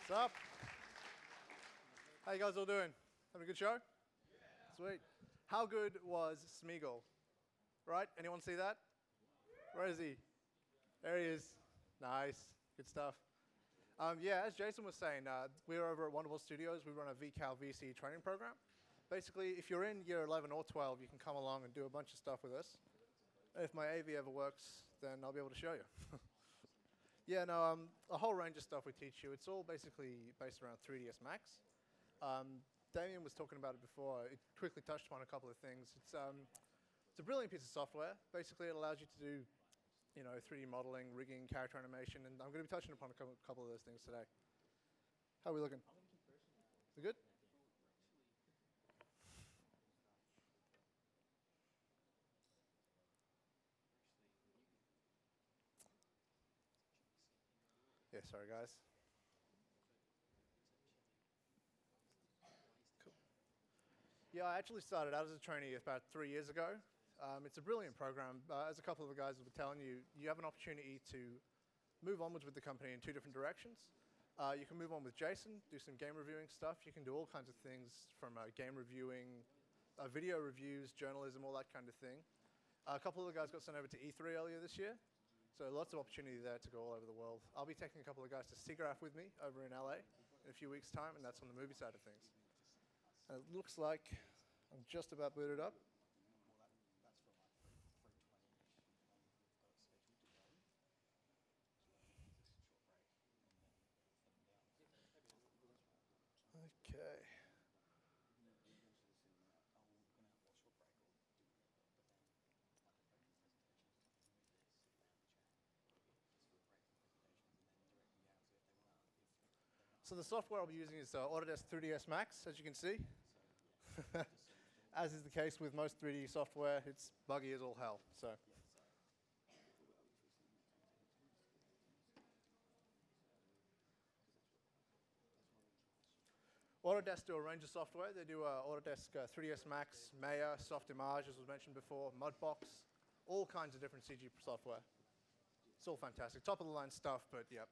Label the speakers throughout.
Speaker 1: What's up? How you guys all doing? Having a good show? Yeah. Sweet. How good was Smeagol? Right? Anyone see that? Where is he? There he is. Nice. Good stuff. Yeah, as Jason was saying, we're over at Wonderful Studios. We run a VCal VC training program. Basically, if you're in year 11 or 12, you can come along and do a bunch of stuff with us. And if my AV ever works, then I'll be able to show you. Yeah, no, a whole range of stuff we teach you. It's all basically based around 3ds Max. Damien was talking about it before. It quickly touched upon a couple of things. It's a brilliant piece of software. Basically, it allows you to do 3D modeling, rigging, character animation, and I'm going to be touching upon a couple of those things today. How are we looking? We good? Yeah, sorry guys. Cool. Yeah, I actually started out as a trainee about 3 years ago. It's a brilliant program. As a couple of the guys were telling you, you have an opportunity to move onwards with the company in 2 different directions. You can move on with Jason, do some game reviewing stuff. You can do all kinds of things from game reviewing, video reviews, journalism, all that kind of thing. A couple of the guys got sent over to E3 earlier this year. So lots of opportunity there to go all over the world. I'll be taking a couple of guys to SIGGRAPH with me over in LA in a few weeks' time, and that's on the movie side of things. And it looks like I'm just about booted up. Okay. So the software I'll be using is Autodesk 3ds Max, as you can see. As is the case with most 3D software, it's buggy as all hell. So. Autodesk do a range of software. They do Autodesk 3ds Max, Maya, Softimage, as was mentioned before, Mudbox, all kinds of different CG software. It's all fantastic. Top of the line stuff, but yep,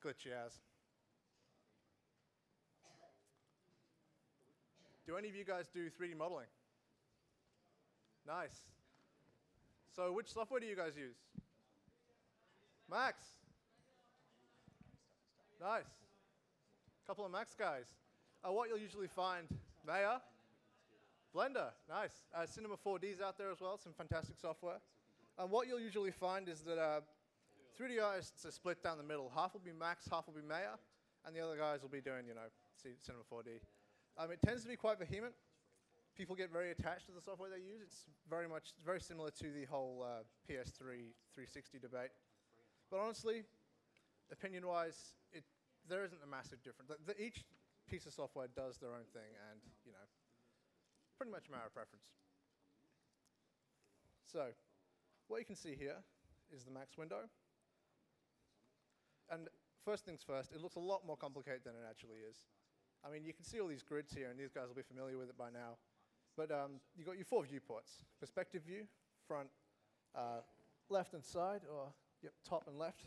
Speaker 1: glitchy as. Do any of you guys do 3D modeling? Nice. So which software do you guys use? Max. Nice. Couple of Max guys. What you'll usually find, Maya, Blender, nice. Cinema 4D's out there as well, some fantastic software. What you'll usually find is that 3D artists are split down the middle. Half will be Max, half will be Maya, and the other guys will be doing, Cinema 4D. It tends to be quite vehement. People get very attached to the software they use. It's very similar to the whole PS3 360 debate. But honestly, opinion-wise, there isn't a massive difference. Each piece of software does their own thing, and pretty much a matter of preference. So, what you can see here is the Max window. And first things first, it looks a lot more complicated than it actually is. I mean, you can see all these grids here, and these guys will be familiar with it by now. But you've got your 4 viewports. Perspective view, front, left and side, or top and left.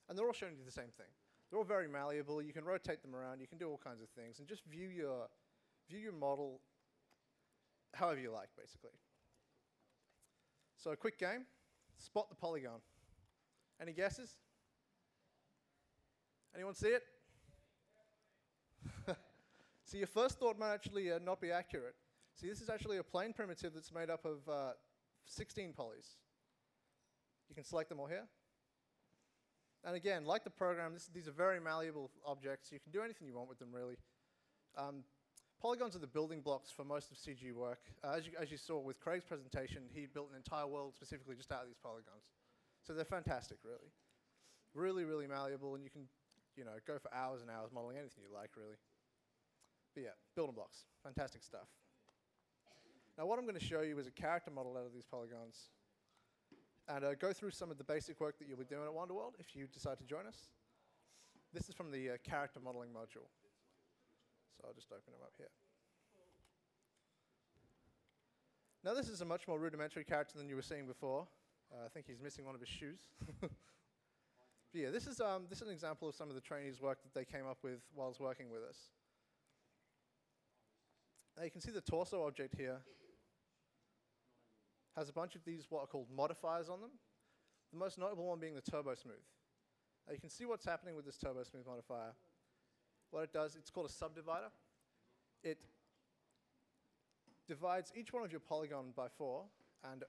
Speaker 1: And they're all showing you the same thing. They're all very malleable. You can rotate them around. You can do all kinds of things. And just view your model however you like, basically. So a quick game. Spot the polygon. Any guesses? Anyone see it? So your first thought might actually not be accurate. See, this is actually a plane primitive that's made up of 16 polys. You can select them all here. And again, like the program, these are very malleable objects. You can do anything you want with them, really. Polygons are the building blocks for most of CG work. As you saw with Craig's presentation, he built an entire world specifically just out of these polygons. So they're fantastic, really. Really, really malleable, and you can go for hours and hours modeling anything you like, really. But yeah, building blocks, fantastic stuff. Now what I'm going to show you is a character model out of these polygons, and go through some of the basic work that you'll be doing at Wonderworld if you decide to join us. This is from the character modeling module. So I'll just open them up here. Now this is a much more rudimentary character than you were seeing before. I think he's missing one of his shoes. But yeah, this is an example of some of the trainees' work that they came up with whilst working with us. Now you can see the torso object here has a bunch of these what are called modifiers on them. The most notable one being the turbo smooth. Now you can see what's happening with this turbo smooth modifier. What it does, it's called a subdivider. It divides each one of your polygon by 4 and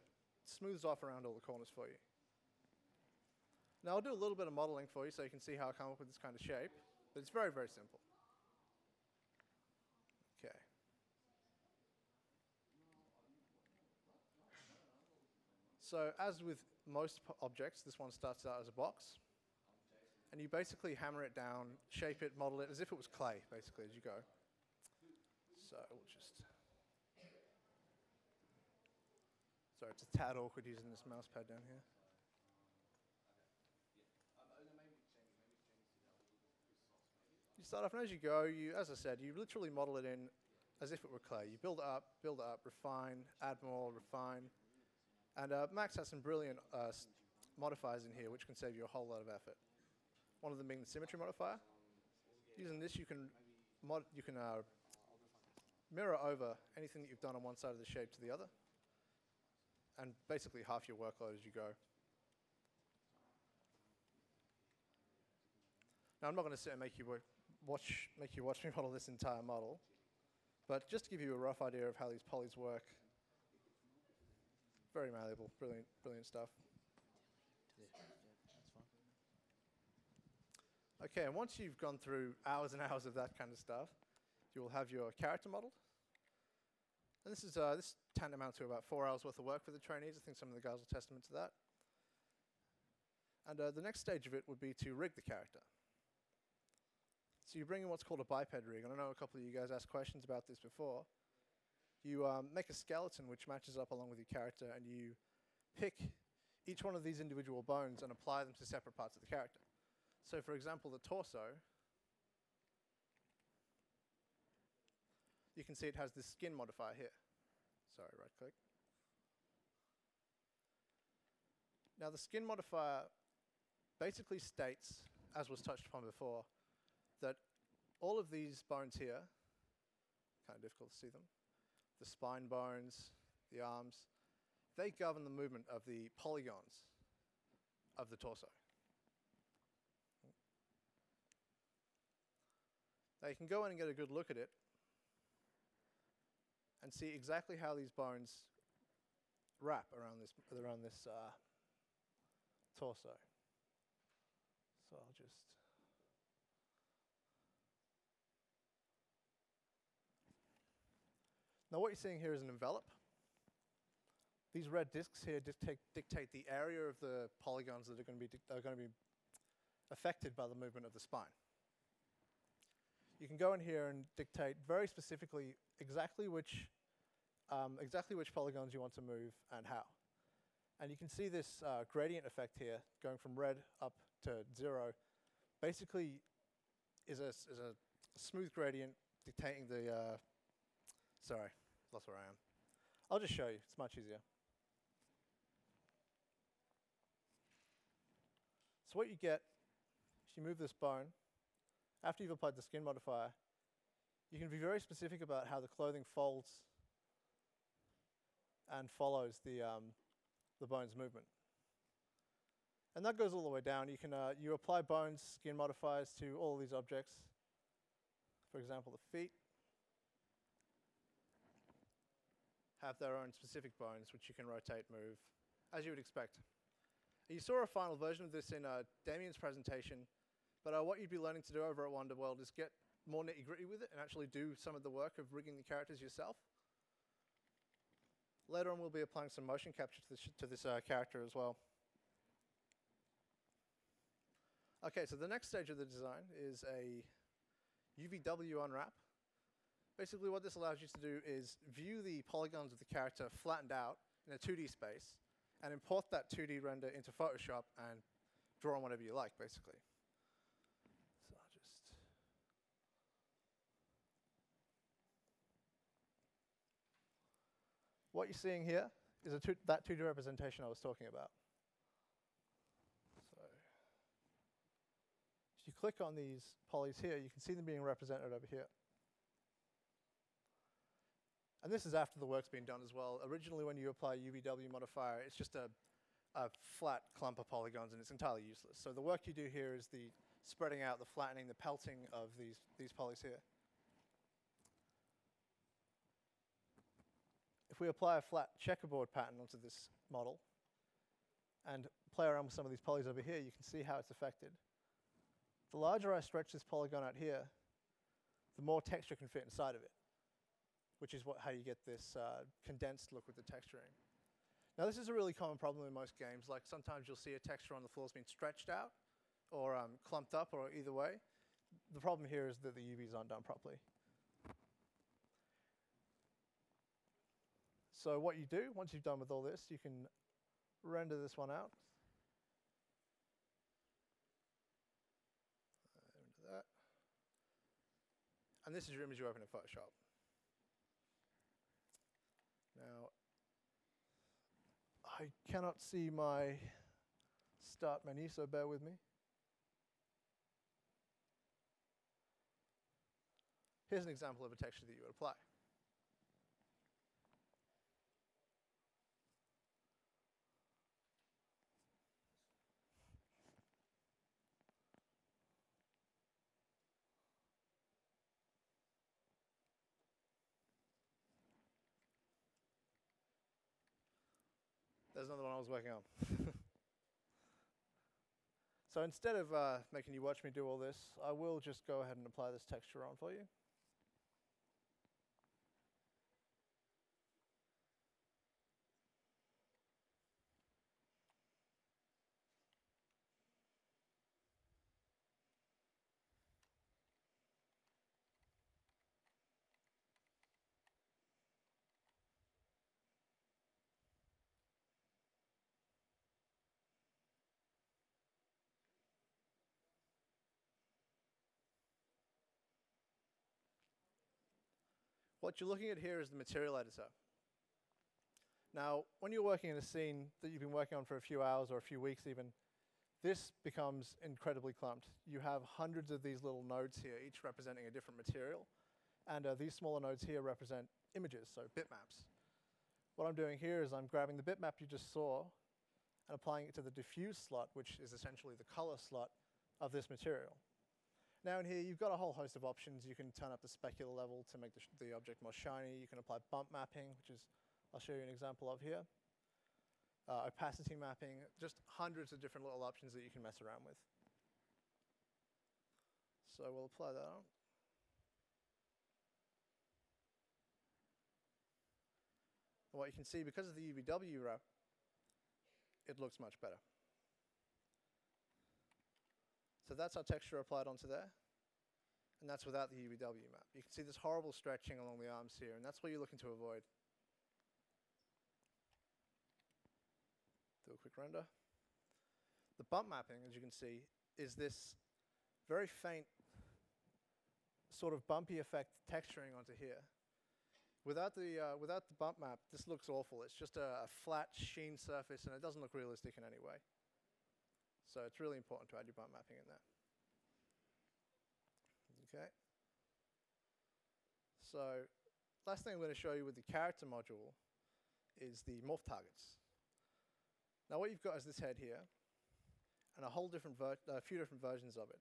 Speaker 1: smooths off around all the corners for you. Now I'll do a little bit of modeling for you so you can see how I come up with this kind of shape, but it's very, very simple. Okay. So as with most objects, this one starts out as a box, and you basically hammer it down, shape it, model it as if it was clay, basically, as you go. So we'll just... Sorry, it's a tad awkward using this mouse pad down here. You start off, and as you go, as I said, you literally model it in as if it were clay. You build it up, refine, add more, refine. And Max has some brilliant modifiers in here which can save you a whole lot of effort. One of them being the symmetry modifier. Using this, you can mirror over anything that you've done on one side of the shape to the other, and basically half your workload as you go. Now, I'm not going to sit and make you watch me model this entire model, but just to give you a rough idea of how these polys work. Very malleable, brilliant, brilliant stuff. Okay, and once you've gone through hours and hours of that kind of stuff, you will have your character modeled. And this tantamount to about 4 hours worth of work for the trainees. I think some of the guys will testament to that. And the next stage of it would be to rig the character. So you bring in what's called a biped rig, and I know a couple of you guys asked questions about this before. You make a skeleton which matches up along with your character, and you pick each one of these individual bones and apply them to separate parts of the character. So for example, the torso, you can see it has this skin modifier here. Sorry, right click. Now the skin modifier basically states, as was touched upon before, that all of these bones here, kind of difficult to see them, the spine bones, the arms, they govern the movement of the polygons of the torso. Now you can go in and get a good look at it and see exactly how these bones wrap around this torso. So I'll just... Now what you're seeing here is an envelope. These red discs here dictate the area of the polygons that are going to be affected by the movement of the spine. You can go in here and dictate very specifically exactly which polygons you want to move and how. And you can see this gradient effect here going from red up to 0 basically is a smooth gradient dictating the... sorry, lost where I am. I'll just show you, it's much easier. So what you get, if you move this bone, after you've applied the skin modifier, you can be very specific about how the clothing folds and follows the bone's movement. And that goes all the way down. You can you apply bones, skin modifiers to all these objects. For example, the feet have their own specific bones, which you can rotate, move, as you would expect. You saw a final version of this in Damien's presentation, but what you'd be learning to do over at Wonderworld is get more nitty-gritty with it and actually do some of the work of rigging the characters yourself. Later on, we'll be applying some motion capture to this character as well. Okay, so the next stage of the design is a UVW unwrap. Basically, what this allows you to do is view the polygons of the character flattened out in a 2D space and import that 2D render into Photoshop and draw on whatever you like, basically. So I'll just... What you're seeing here is that 2D representation I was talking about. So click on these polys here, you can see them being represented over here. And this is after the work's been done as well. Originally, when you apply a UVW modifier, it's just a flat clump of polygons, and it's entirely useless. So the work you do here is the spreading out, the flattening, the pelting of these polys here. If we apply a flat checkerboard pattern onto this model and play around with some of these polys over here, you can see how it's affected. The larger I stretch this polygon out here, the more texture can fit inside of it, which is how you get this condensed look with the texturing. Now this is a really common problem in most games. Like sometimes you'll see a texture on the floor has been stretched out or clumped up, or either way. The problem here is that the UVs aren't done properly. So what you do, once you've done with all this, you can render this one out. Into that. And this is your image you open in Photoshop. Now, I cannot see my start menu, so bear with me. Here's an example of a texture that you would apply. There's another one I was working on. So instead of making you watch me do all this, I will just go ahead and apply this texture on for you. What you're looking at here is the material editor. Now, when you're working in a scene that you've been working on for a few hours or a few weeks even, this becomes incredibly clumped. You have hundreds of these little nodes here, each representing a different material. And these smaller nodes here represent images, so bitmaps. What I'm doing here is I'm grabbing the bitmap you just saw and applying it to the diffuse slot, which is essentially the color slot of this material. Now in here, you've got a whole host of options. You can turn up the specular level to make the object more shiny. You can apply bump mapping, which is, I'll show you an example of here. Opacity mapping, just hundreds of different little options that you can mess around with. So we'll apply that on. And what you can see, because of the UVW wrap, it looks much better. So that's our texture applied onto there, and that's without the UVW map. You can see this horrible stretching along the arms here, and that's what you're looking to avoid. Do a quick render. The bump mapping, as you can see, is this very faint sort of bumpy effect texturing onto here. Without the bump map, this looks awful. It's just a flat sheen surface, and it doesn't look realistic in any way. So it's really important to add your bump mapping in there. Okay. So last thing I'm going to show you with the character module is the morph targets. Now what you've got is this head here, and a few different versions of it.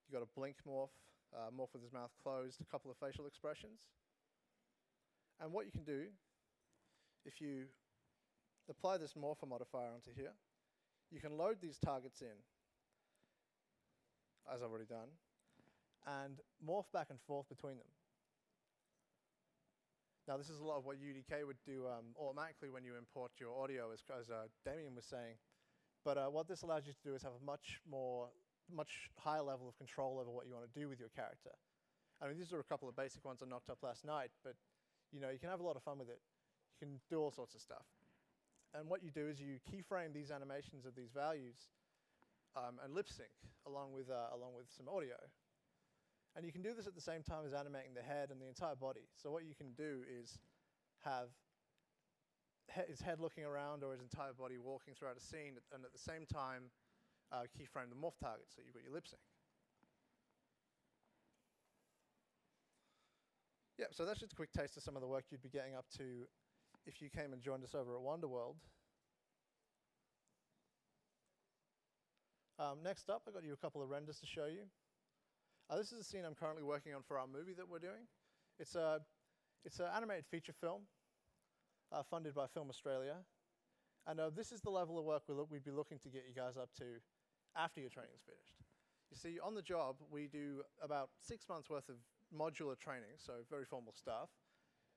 Speaker 1: You've got a blink morph, morph with his mouth closed, a couple of facial expressions. And what you can do, if you apply this morpher modifier onto here, you can load these targets in, as I've already done, and morph back and forth between them. Now this is a lot of what UDK would do automatically when you import your audio, as Damien was saying. But what this allows you to do is have a much higher level of control over what you want to do with your character. I mean, these are a couple of basic ones I knocked up last night, but you can have a lot of fun with it. You can do all sorts of stuff. And what you do is you keyframe these animations of these values and lip sync along with some audio. And you can do this at the same time as animating the head and the entire body. So what you can do is have his head looking around or his entire body walking throughout a scene, and at the same time keyframe the morph target, so you've got your lip sync. Yeah, so that's just a quick taste of some of the work you'd be getting up to if you came and joined us over at Wonderworld. Next up, I've got you a couple of renders to show you. This is a scene I'm currently working on for our movie that we're doing. It's an animated feature film funded by Film Australia. And this is the level of work we'd be looking to get you guys up to after your training's finished. You see, on the job, we do about 6 months worth of modular training, so very formal stuff.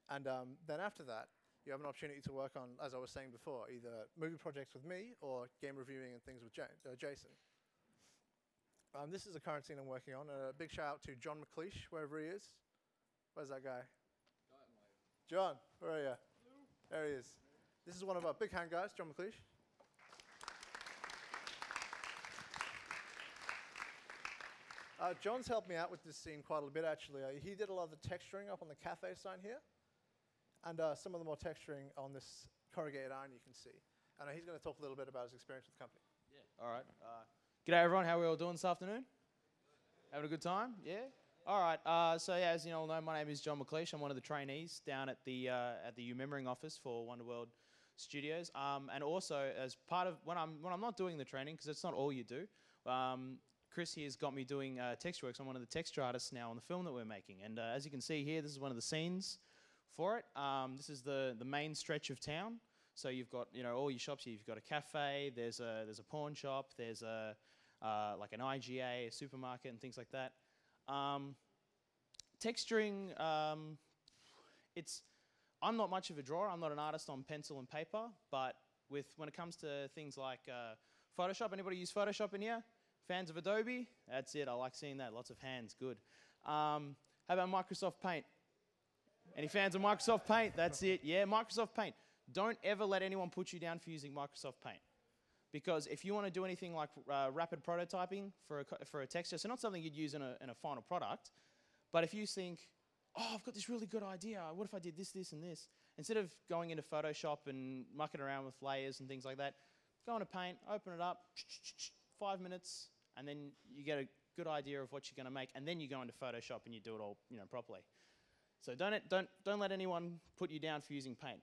Speaker 1: And then after that, you have an opportunity to work on, as I was saying before, either movie projects with me or game reviewing and things with Jason. This is a current scene I'm working on. A big shout out to John McLeish, wherever he is. Where's that guy? John, where are you? There he is. This is one of our big hand guys, John McLeish. John's helped me out with this scene quite a bit, actually. He did a lot of the texturing up on the cafe sign here, and some of the more texturing on this corrugated iron you can see. And he's going to talk a little bit about his experience with the company.
Speaker 2: Yeah, all right. G'day, everyone. How are we all doing this afternoon? Having a good time? Yeah? All right. So, yeah, as you all know, my name is John McLeish. I'm one of the trainees down at the Remembering office for Wonderworld Studios. And also, as part of when I'm not doing the training, because it's not all you do, Chris here has got me doing texture works. I'm one of the texture artists now on the film that we're making. And as you can see here, this is one of the scenes for it. This is the main stretch of town. So you've got all your shops here. You've got a cafe. There's a pawn shop. There's like an IGA, a supermarket, and things like that. Texturing, I'm not much of a drawer. I'm not an artist on pencil and paper. But when it comes to things like Photoshop, anybody use Photoshop in here? Fans of Adobe? That's it. I like seeing that. Lots of hands. Good. How about Microsoft Paint? Any fans of Microsoft Paint? That's it. Yeah, Microsoft Paint. Don't ever let anyone put you down for using Microsoft Paint. Because if you want to do anything like rapid prototyping for a texture, so not something you'd use in a final product, but if you think, oh, I've got this really good idea, what if I did this, this, and this? Instead of going into Photoshop and mucking around with layers and things like that, go into Paint, open it up, 5 minutes, and then you get a good idea of what you're going to make, and then you go into Photoshop and you do it all properly. So don't let anyone put you down for using Paint.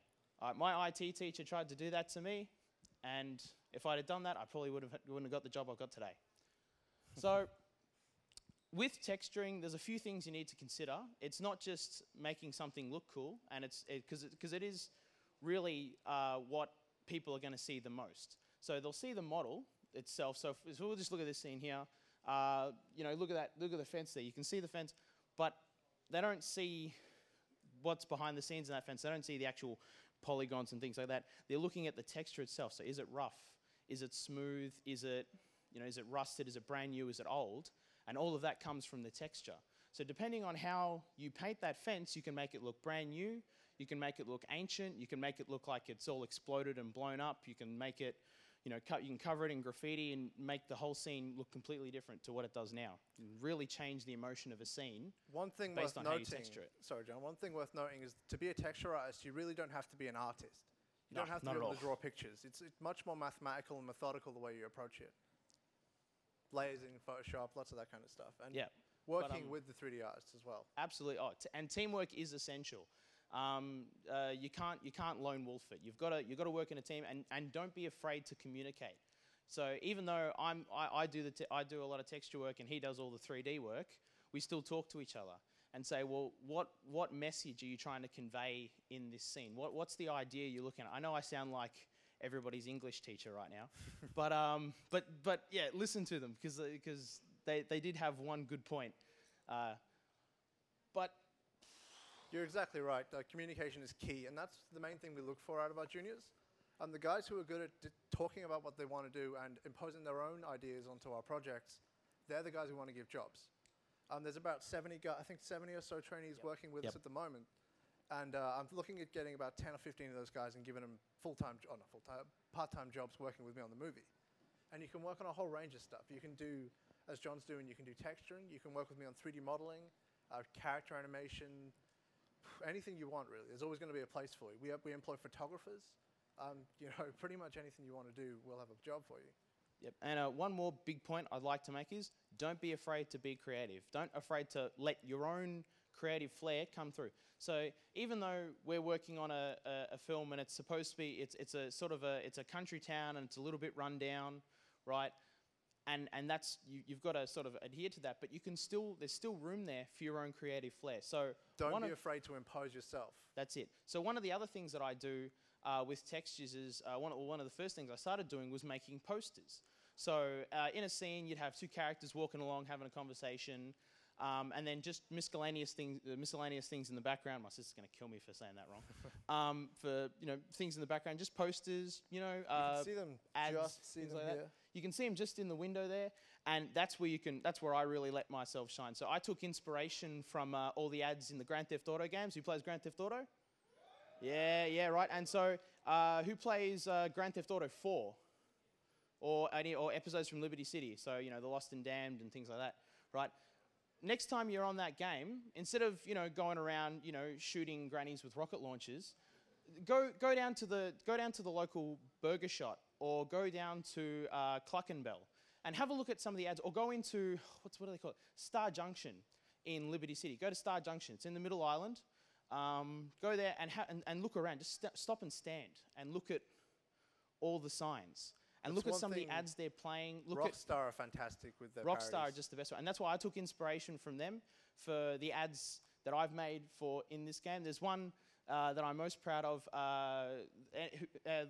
Speaker 2: My IT teacher tried to do that to me, and if I'd have done that, I probably wouldn't have got the job I've got today. So with texturing, there's a few things you need to consider. It's not just making something look cool, and because it is really what people are going to see the most. So they'll see the model itself. So we'll just look at this scene here. Look at that. Look at the fence there. You can see the fence, but they don't see what's behind the scenes in that fence. They don't see the actual polygons and things like that. They're looking at the texture itself. So is it rough? Is it smooth? Is it rusted? Is it brand new? Is it old? And all of that comes from the texture. So depending on how you paint that fence, you can make it look brand new. You can make it look ancient. You can make it look like it's all exploded and blown up. You can make it, you can cover it in graffiti and make the whole scene look completely different to what it does now. And really change the emotion of a scene based on how you texture it.
Speaker 1: Sorry, John. One thing worth noting is to be a texture artist, you really don't have to be an artist. You don't have to be able to draw pictures. It's much more mathematical and methodical the way you approach it. Layers in Photoshop, lots of that kind of stuff. And working with the 3D artists as well.
Speaker 2: Absolutely. And teamwork is essential. You can't lone wolf it. You've got to work in a team, and don't be afraid to communicate. So even though I do a lot of texture work and he does all the 3D work, we still talk to each other and say, well, what message are you trying to convey in this scene? What's the idea you're looking at? I know I sound like everybody's English teacher right now, but yeah, listen to them because they did have one good point. But
Speaker 1: you're exactly right. Communication is key, and that's the main thing we look for out of our juniors. The guys who are good at talking about what they want to do and imposing their own ideas onto our projects, they're the guys we want to give jobs. There's about 70 or so trainees working with us at the moment, and I'm looking at getting about 10 or 15 of those guys and giving them part-time jobs working with me on the movie. And you can work on a whole range of stuff. You can do, as John's doing, you can do texturing. You can work with me on 3D modeling, character animation, anything you want, really. There's always going to be a place for you. We employ photographers. Pretty much anything you want to do, we'll have a job for you.
Speaker 2: Yep. And one more big point I'd like to make is don't be afraid to be creative. Don't afraid to let your own creative flair come through. So even though we're working on a film and it's supposed to be, it's a sort of it's a country town and it's a little bit run down, right? And that's, you've got to sort of adhere to that, but you can still, there's still room there for your own creative flair. So
Speaker 1: don't be afraid to impose yourself.
Speaker 2: That's it. So one of the other things that I do with textures is, one of the first things I started doing was making posters. So in a scene, you'd have two characters walking along, having a conversation, and then just miscellaneous things in the background. My sister's going to kill me for saying that wrong. For things in the background, just posters.
Speaker 1: You can see them.
Speaker 2: Ads,
Speaker 1: just see them
Speaker 2: like
Speaker 1: here.
Speaker 2: That. You can see them just in the window there, and that's where That's where I really let myself shine. So I took inspiration from all the ads in the Grand Theft Auto games. Who plays Grand Theft Auto? Yeah, right. And so who plays Grand Theft Auto 4? Or episodes from Liberty City, so the Lost and Damned and things like that, right? Next time you're on that game, instead of going around shooting grannies with rocket launchers, go down to the local burger shop or go down to Cluckenbell and have a look at some of the ads, or go into what do they call it? Star Junction in Liberty City. Go to Star Junction. It's in the Middle Island. Go there and look around. Just stop and stand and look at all the signs. And look at some of the ads they're playing.
Speaker 1: Rockstar are fantastic with their
Speaker 2: Rockstar
Speaker 1: parodies.
Speaker 2: are just the best one. And that's why I took inspiration from them for the ads that I've made in this game. There's one that I'm most proud of,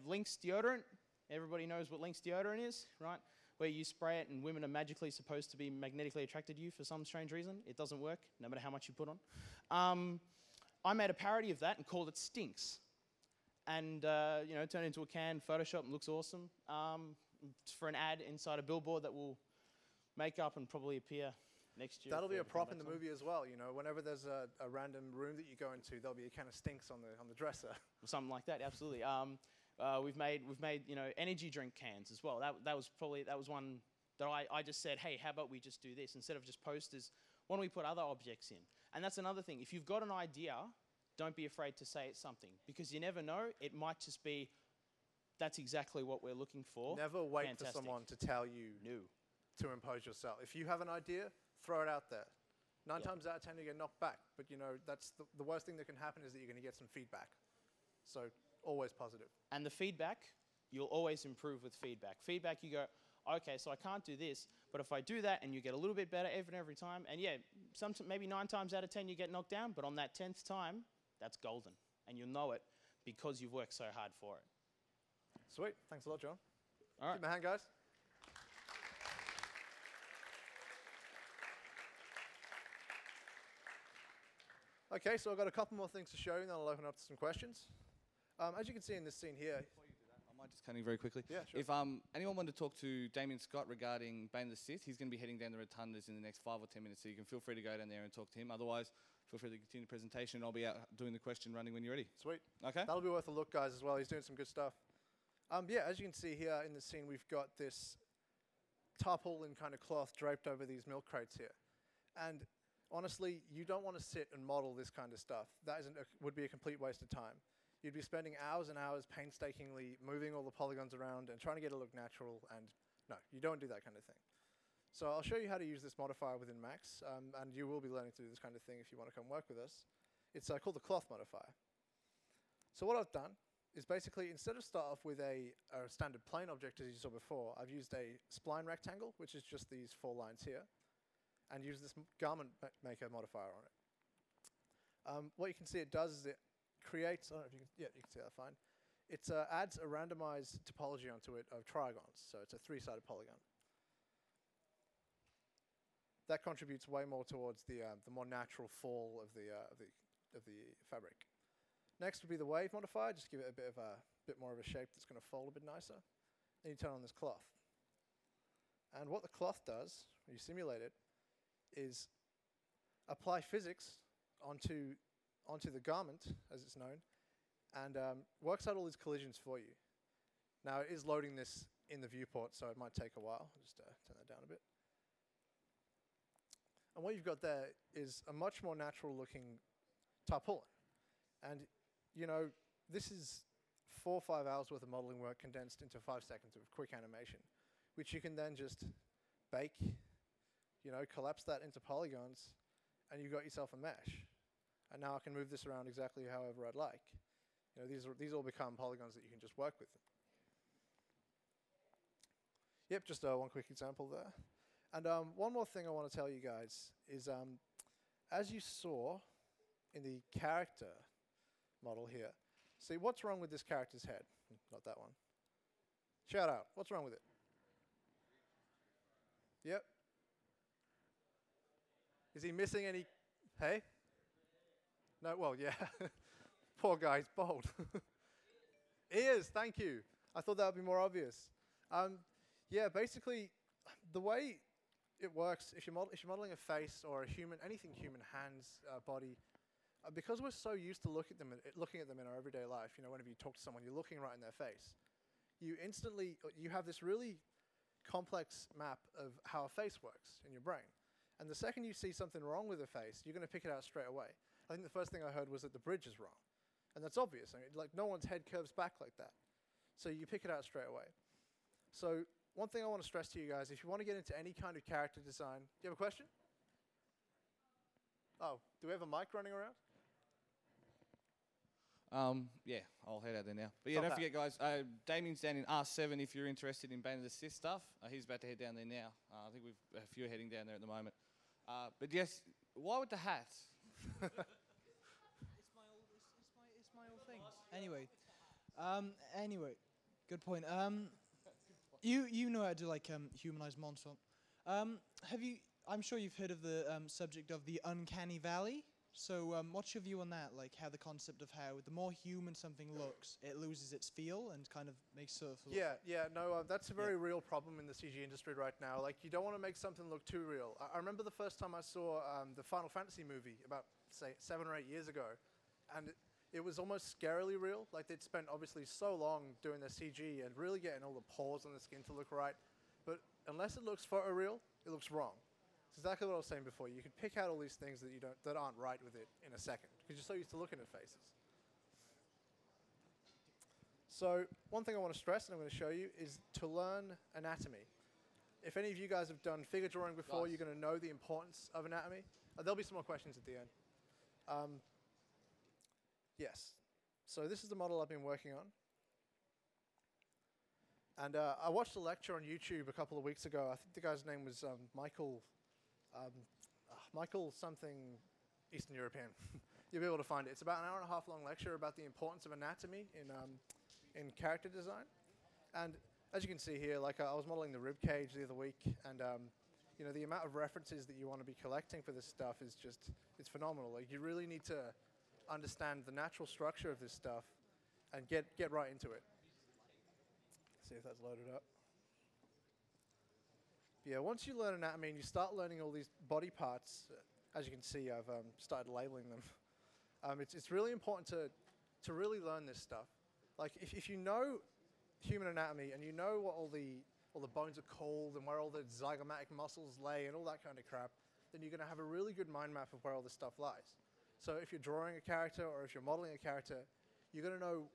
Speaker 2: Lynx deodorant. Everybody knows what Lynx deodorant is, right? Where you spray it and women are magically supposed to be magnetically attracted to you for some strange reason. It doesn't work, no matter how much you put on. I made a parody of that and called it Stinks. And turn it into a can, Photoshop, and looks awesome. For an ad inside a billboard that will make up and probably appear next year.
Speaker 1: That'll be a prop in the movie as well. Whenever there's a random room that you go into, there'll be a can of Stinks on the dresser.
Speaker 2: Or something like that, absolutely. We've made energy drink cans as well. That was one that I just said, hey, how about we just do this instead of just posters? Why don't we put other objects in? And that's another thing. If you've got an idea, don't be afraid to say it's something, because you never know. It might just be, that's exactly what we're looking for.
Speaker 1: Never wait for someone to tell you to impose yourself. If you have an idea, throw it out there. 9 times out of 10 you get knocked back, but that's the worst thing that can happen is that you're going to get some feedback. So always positive. And the feedback, you'll always improve with feedback. Feedback, you go, okay, so I can't do this, but if I do that, and you get a little bit better every time, and maybe 9 times out of 10 you get knocked down, but on that 10th time, that's golden, and you'll know it because you've worked so hard for it. Sweet. Thanks a lot, John. All right. Give me a hand, guys. Okay, so I've got a couple more things to show you, and then I'll open up to some questions. As you can see in this scene here...
Speaker 3: Before you do that, I might just cut in very quickly.
Speaker 1: Yeah, sure.
Speaker 3: If anyone wanted to talk to Damien Scott regarding Bane of the Sith, he's going to be heading down the Rotundas in the next 5 or 10 minutes, so you can feel free to go down there and talk to him. Otherwise, feel free to continue the presentation, and I'll be out doing the question running when you're ready.
Speaker 1: Sweet.
Speaker 3: Okay.
Speaker 1: That'll be worth a look, guys, as well. He's doing some good stuff. As you can see here in the scene, we've got this tarpaulin kind of cloth draped over these milk crates here. And honestly, you don't want to sit and model this kind of stuff. That would be a complete waste of time. You'd be spending hours and hours painstakingly moving all the polygons around and trying to get it look natural, and no, you don't do that kind of thing. So I'll show you how to use this modifier within Max, and you will be learning to do this kind of thing if you want to come work with us. It's called the cloth modifier. So what I've done is basically, instead of start off with a standard plane object as you saw before, I've used a spline rectangle, which is just these 4 lines here, and use this garment maker modifier on it. What you can see it does is it creates, I don't know if you can, you can see that fine. It adds a randomized topology onto it of trigons, so it's a 3-sided polygon. That contributes way more towards the more natural fall of the fabric. Next would be the wave modifier. Just give it a bit more of a shape that's going to fold a bit nicer. Then you turn on this cloth. And what the cloth does, when you simulate it, is apply physics onto the garment, as it's known, and works out all these collisions for you. Now, it is loading this in the viewport, so it might take a while. I'll just turn that down a bit. And what you've got there is a much more natural-looking tarpaulin. And, this is 4 or 5 hours worth of modeling work condensed into 5 seconds of quick animation, which you can then just bake, collapse that into polygons, and you've got yourself a mesh. And now I can move this around exactly however I'd like. You know, these all become polygons that you can just work with. Yep, just one quick example there. And one more thing I want to tell you guys is, as you saw in the character model here, see what's wrong with this character's head? Not that one. Shout out. What's wrong with it? Yep. Is he missing any? Hey? No, well, yeah. Poor guy, he's bald. Ears, thank you. I thought that would be more obvious. Yeah, basically, the way it works, if you're modeling a face or a human, anything human, hands, body, because we're so used to looking at them in our everyday life, you know, whenever you talk to someone, you're looking right in their face. You have this really complex map of how a face works in your brain. And the second you see something wrong with a face, you're going to pick it out straight away. I think the first thing I heard was that the bridge is wrong. And that's obvious. I mean, like, no one's head curves back like that. So you pick it out straight away. So one thing I want to stress to you guys, if you want to get into any kind of character design, do you have a question? Oh, do we have a mic running around?
Speaker 3: Yeah, I'll head out there now. But yeah, don't forget, guys, Damien's down in R7 if you're interested in Bane of the Sith stuff. He's about to head down there now. I think we've a few heading down there at the moment. But yes, why with the hat?
Speaker 4: It's my old things. Anyway, good point. You know how to do like humanized monster. I'm sure you've heard of the subject of the uncanny valley. So what's your view on that? Like how the concept of how the more human something looks, it loses its feel and kind of makes sort of...
Speaker 1: That's a very real problem in the CG industry right now. Like, you don't want to make something look too real. I remember the first time I saw the Final Fantasy movie about, say, 7 or 8 years ago, and it was almost scarily real. Like, they'd spent obviously so long doing their CG and really getting all the pores on the skin to look right. But unless it looks photoreal, it looks wrong. It's exactly what I was saying before. You can pick out all these things that aren't right with it in a second because you're so used to looking at faces. So one thing I want to stress, and I'm going to show you, is to learn anatomy. If any of you guys have done figure drawing before, you're going to know the importance of anatomy. There'll be some more questions at the end. Yes. So this is the model I've been working on. And I watched a lecture on YouTube a couple of weeks ago. I think the guy's name was Michael something Eastern European. You'll be able to find it. It's about an 1.5 hour long lecture about the importance of anatomy in character design. And as you can see here, like I was modeling the rib cage the other week, and you know, the amount of references that you want to be collecting for this stuff is just, it's phenomenal. Like, you really need to understand the natural structure of this stuff and get right into it. See if that's loaded up. Yeah, once you learn anatomy and you start learning all these body parts, as you can see, I've started labeling them. It's really important to really learn this stuff. Like, if you know human anatomy and you know what all the bones are called and where all the zygomatic muscles lay and all that kind of crap, then you're going to have a really good mind map of where all this stuff lies. So if you're drawing a character or if you're modeling a character, you're going to know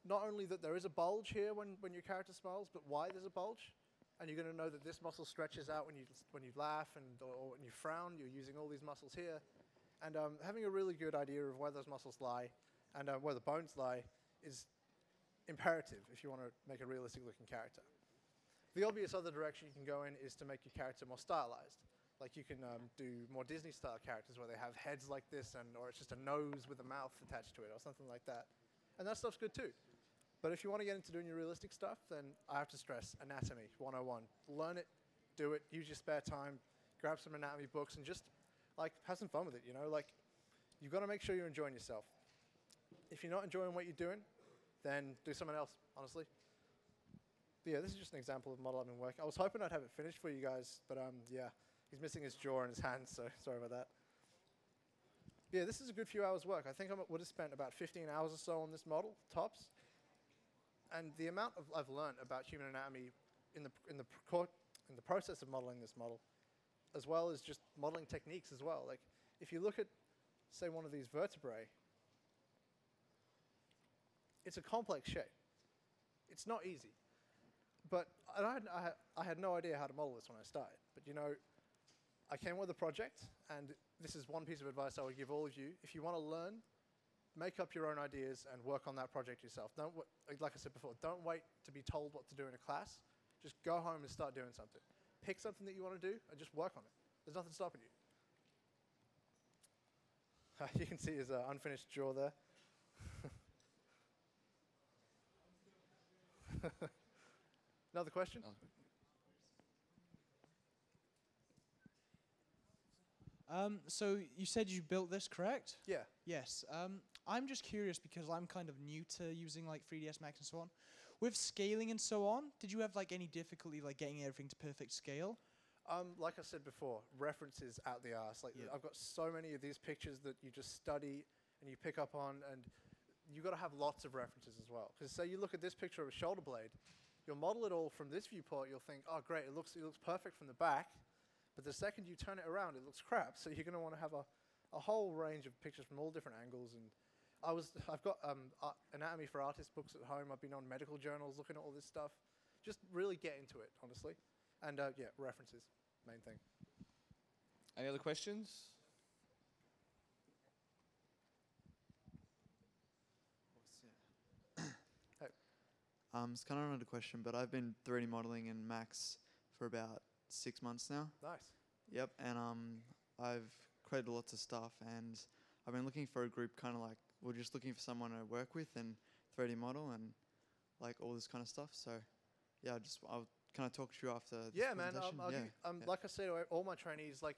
Speaker 1: not only that there is a bulge here when your character smiles, but why there's a bulge. And you're going to know that this muscle stretches out when you laugh or when you frown. You're using all these muscles here. And having a really good idea of where those muscles lie and where the bones lie is imperative if you want to make a realistic looking character. The obvious other direction you can go in is to make your character more stylized. Like, you can do more Disney style characters where they have heads like this or it's just a nose with a mouth attached to it or something like that. And that stuff's good too. But if you want to get into doing your realistic stuff, then I have to stress anatomy 101. Learn it, do it, use your spare time, grab some anatomy books and just like have some fun with it, you know? Like, you've got to make sure you're enjoying yourself. If you're not enjoying what you're doing, then do something else, honestly. But yeah, this is just an example of a model I've been working. I was hoping I'd have it finished for you guys, but yeah, he's missing his jaw and his hands, so sorry about that. Yeah, this is a good few hours work. I think I would have spent about 15 hours or so on this model, tops. And the amount I've learned about human anatomy in the process of modeling this model, as well as just modeling techniques as well. Like, if you look at, say, one of these vertebrae, it's a complex shape. It's not easy. But I had no idea how to model this when I started. But, you know, I came with a project, and this is one piece of advice I would give all of you. If you want to learn, make up your own ideas and work on that project yourself. Like I said before, don't wait to be told what to do in a class. Just go home and start doing something. Pick something that you want to do and just work on it. There's nothing stopping you. You can see his unfinished jaw there. Another question?
Speaker 4: So you said you built this, correct?
Speaker 1: Yeah.
Speaker 4: Yes. I'm just curious because I'm kind of new to using like 3ds Max and so on. With scaling and so on, did you have like any difficulty like getting everything to perfect scale?
Speaker 1: Like I said before, references out the arse. Like I've got so many of these pictures that you just study and you pick up on, and you got to have lots of references as well. Because say you look at this picture of a shoulder blade, you'll model it all from this viewport. You'll think, oh great, it looks perfect from the back, but the second you turn it around, it looks crap. So you're going to want to have a whole range of pictures from all different angles. And I've got anatomy for artists books at home. I've been on medical journals looking at all this stuff. Just really get into it, honestly. And yeah, references, main thing.
Speaker 3: Any other questions?
Speaker 5: It's kind of another question, but I've been 3D modeling in Max for about 6 months now.
Speaker 1: Nice.
Speaker 5: Yep, and I've created lots of stuff, and I've been looking for a group, kind of like we're just looking for someone to work with and 3D model and like all this kind of stuff. So yeah, I'll kind of talk to you after. This
Speaker 1: Yeah, man.
Speaker 5: presentation.
Speaker 1: I'll give you, like I say to all my trainees, like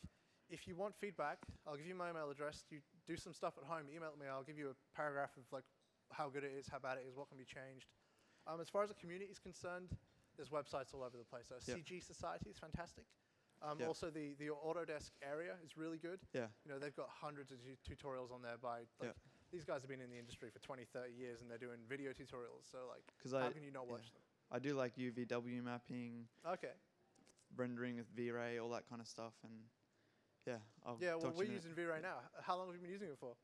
Speaker 1: if you want feedback, I'll give you my email address. You do some stuff at home, email me. I'll give you a paragraph of like how good it is, how bad it is, what can be changed. As far as the community is concerned, there's websites all over the place. So CG Society is fantastic. Also, the Autodesk area is really good.
Speaker 5: Yeah.
Speaker 1: You know, they've got hundreds of tutorials on there by, like, these guys have been in the industry for 20, 30 years, and they're doing video tutorials. So, like, how can you not watch them?
Speaker 5: I do, like, UVW mapping.
Speaker 1: Okay.
Speaker 5: Rendering with V-Ray, all that kind of stuff. And, yeah, I'll
Speaker 1: well,
Speaker 5: talk to
Speaker 1: we're
Speaker 5: you
Speaker 1: using V-Ray now. How long have you been using it for?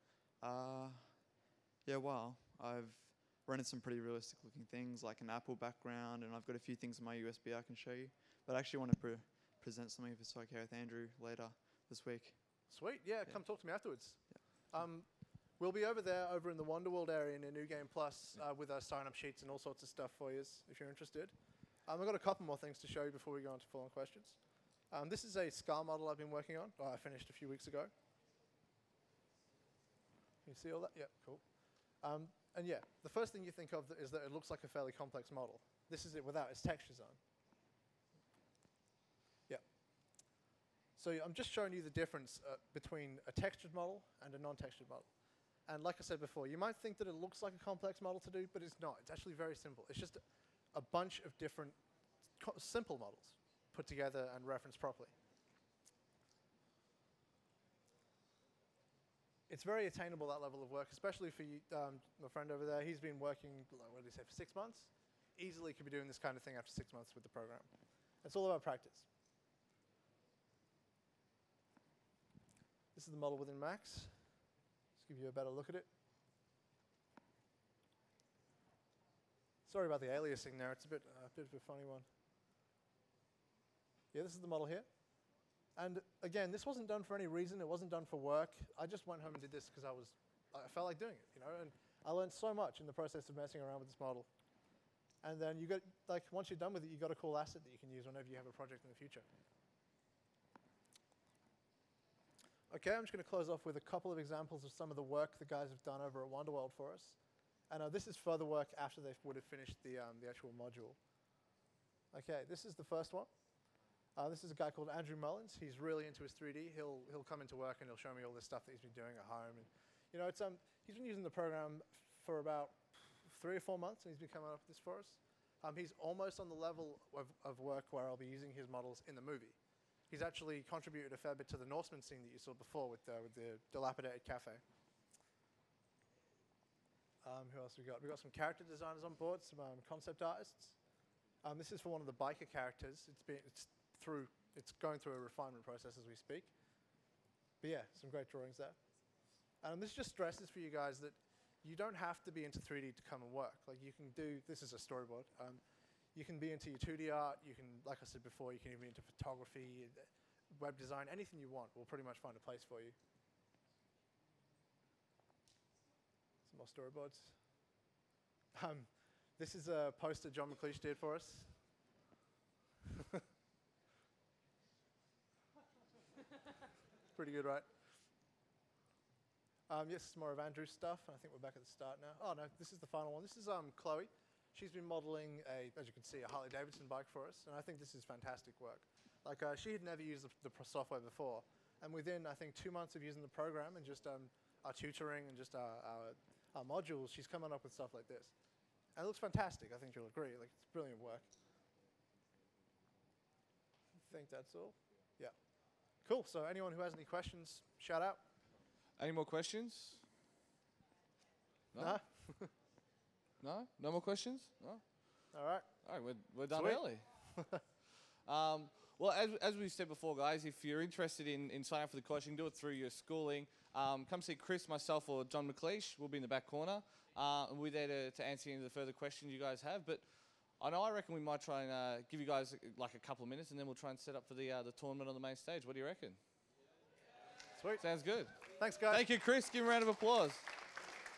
Speaker 5: Yeah, well, I've rendered some pretty realistic looking things, like an Apple background, and I've got a few things on my USB I can show you. But I actually want to present something if it's okay with Andrew later this week.
Speaker 1: Sweet, yeah, come talk to me afterwards. Yeah. We'll be over there, over in the Wonderworld area in a New Game Plus with our sign-up sheets and all sorts of stuff for you if you're interested. I've got a couple more things to show you before we go on to full-on questions. This is a scar model I've been working on. I finished a few weeks ago. Can you see all that? Yeah, cool. And yeah, the first thing you think of is that it looks like a fairly complex model. This is it without its textures on. Yeah. So I'm just showing you the difference between a textured model and a non-textured model. And like I said before, you might think that it looks like a complex model to do, but it's not. It's actually very simple. It's just a bunch of different simple models put together and referenced properly. It's very attainable, that level of work, especially for you, my friend over there. He's been working, what did he say, for 6 months? Easily could be doing this kind of thing after 6 months with the program. It's all about practice. This is the model within Max. Just give you a better look at it. Sorry about the aliasing there. It's a bit of a funny one. Yeah, this is the model here. And again, this wasn't done for any reason. It wasn't done for work. I just went home and did this because I felt like doing it, you know. And I learned so much in the process of messing around with this model. And then you got, like, once you're done with it, you got a cool asset that you can use whenever you have a project in the future. Okay, I'm just going to close off with a couple of examples of some of the work the guys have done over at Wonderworld for us. And this is further work after they would have finished the actual module. Okay, this is the first one. This is a guy called Andrew Mullins. He's really into his 3D. He'll come into work and he'll show me all this stuff that he's been doing at home. And you know, it's he's been using the program for about 3 or 4 months, and he's been coming up with this for us. He's almost on the level of work where I'll be using his models in the movie. He's actually contributed a fair bit to the Norseman scene that you saw before with the dilapidated cafe. Who else we got? We got some character designers on board, some concept artists. This is for one of the biker characters. It's going through a refinement process as we speak. But yeah, some great drawings there. This just stresses for you guys that you don't have to be into 3D to come and work. Like, you can do, this is a storyboard. You can be into your 2D art. You can, like I said before, you can even be into photography. web design, anything you want, we'll pretty much find a place for you. Some more storyboards. This is a poster John McLeish did for us. Pretty good, right? Yes, it's more of Andrew's stuff, and I think we're back at the start now. Oh no, this is the final one. This is Chloe. She's been modeling as you can see, a Harley Davidson bike for us, and I think this is fantastic work. Like she had never used the software before, and within I think 2 months of using the program and just our tutoring and just our modules, she's coming up with stuff like this. And it looks fantastic. I think you'll agree. Like it's brilliant work. I think that's all. Yeah. Cool. So anyone who has any questions, shout out.
Speaker 3: Any more questions? No?
Speaker 1: Nah?
Speaker 3: No? No more questions? No?
Speaker 1: All right.
Speaker 3: All right, we're done
Speaker 1: Sweet.
Speaker 3: early. Well, as we said before, guys, if you're interested in signing up for the course, you can do it through your schooling. Come see Chris, myself, or John McLeish. We'll be in the back corner. And we're there to answer any of the further questions you guys have. But I reckon we might try and give you guys like a couple of minutes, and then we'll try and set up for the tournament on the main stage. What do you reckon?
Speaker 1: Sweet.
Speaker 3: Sounds good.
Speaker 1: Thanks, guys.
Speaker 3: Thank you, Chris. Give him a round of applause.